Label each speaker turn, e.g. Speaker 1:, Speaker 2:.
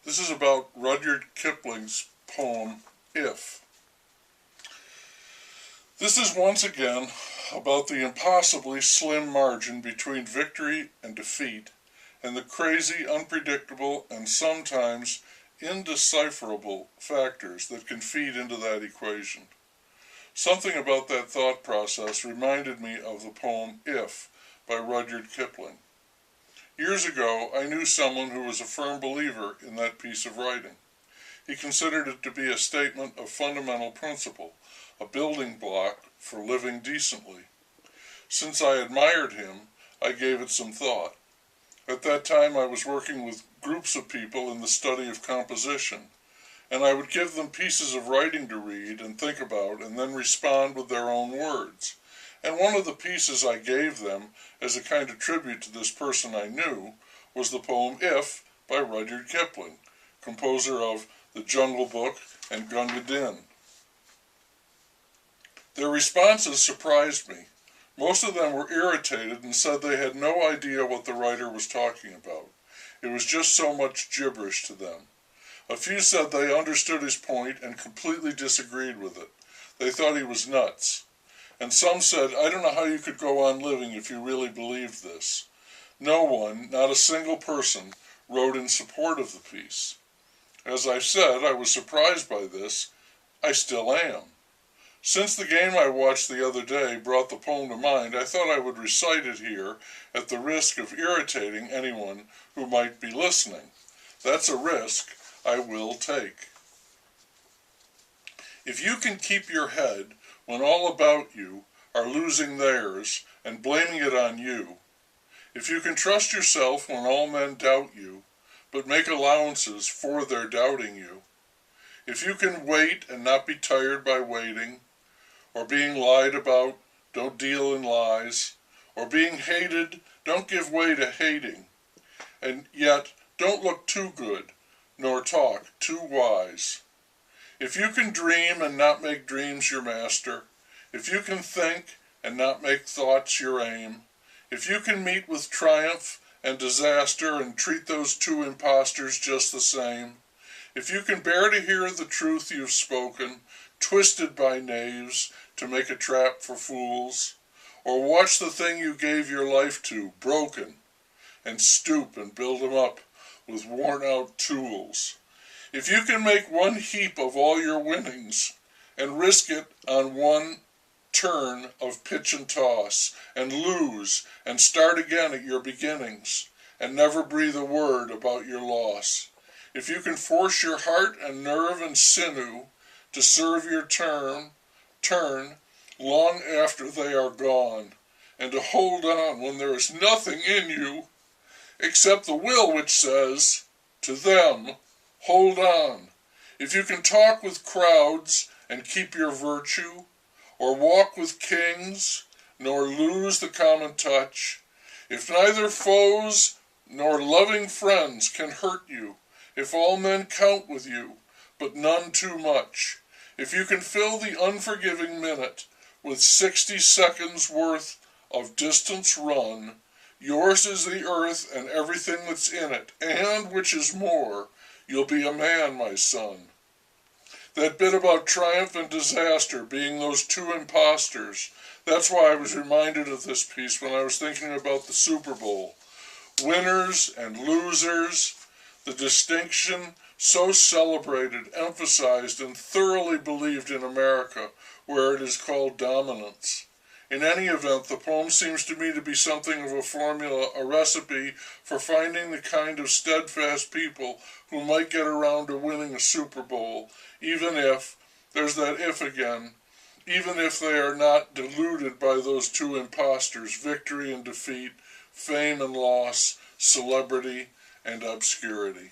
Speaker 1: This is about Rudyard Kipling's poem, If. This is once again about the impossibly slim margin between victory and defeat, and the crazy, unpredictable, and sometimes indecipherable factors that can feed into that equation. Something about that thought process reminded me of the poem If by Rudyard Kipling. Years ago, I knew someone who was a firm believer in that piece of writing. He considered it to be a statement of fundamental principle, a building block for living decently. Since I admired him, I gave it some thought. At that time, I was working with groups of people in the study of composition, and I would give them pieces of writing to read and think about and then respond with their own words. And one of the pieces I gave them, as a kind of tribute to this person I knew, was the poem If by Rudyard Kipling, composer of The Jungle Book and Gunga Din. Their responses surprised me. Most of them were irritated and said they had no idea what the writer was talking about. It was just so much gibberish to them. A few said they understood his point and completely disagreed with it. They thought he was nuts. And some said, I don't know how you could go on living if you really believed this. No one, not a single person, wrote in support of the piece. As I said, I was surprised by this. I still am. Since the game I watched the other day brought the poem to mind, I thought I would recite it here at the risk of irritating anyone who might be listening. That's a risk I will take. If you can keep your head when all about you are losing theirs and blaming it on you, if you can trust yourself when all men doubt you, but make allowances for their doubting you, if you can wait and not be tired by waiting, or being lied about, don't deal in lies, or being hated, don't give way to hating, and yet don't look too good, nor talk too wise. If you can dream and not make dreams your master, if you can think and not make thoughts your aim, if you can meet with triumph and disaster and treat those two impostors just the same, if you can bear to hear the truth you've spoken, twisted by knaves to make a trap for fools, or watch the thing you gave your life to broken, and stoop and build 'em up with worn-out tools, if you can make one heap of all your winnings and risk it on one turn of pitch and toss, and lose and start again at your beginnings, and never breathe a word about your loss, if you can force your heart and nerve and sinew to serve your turn long after they are gone, and to hold on when there is nothing in you except the will which says to them, hold on. If you can talk with crowds and keep your virtue, or walk with kings, nor lose the common touch, if neither foes nor loving friends can hurt you, if all men count with you, but none too much, if you can fill the unforgiving minute with 60 seconds worth of distance run, yours is the earth and everything that's in it, and, which is more, you'll be a man, my son. That bit about triumph and disaster being those two impostors, that's why I was reminded of this piece when I was thinking about the Super Bowl. Winners and losers, the distinction so celebrated, emphasized, and thoroughly believed in America, where it is called dominance. In any event, the poem seems to me to be something of a formula, a recipe for finding the kind of steadfast people who might get around to winning a Super Bowl, even if, there's that if again, even if they are not deluded by those two impostors, victory and defeat, fame and loss, celebrity and obscurity.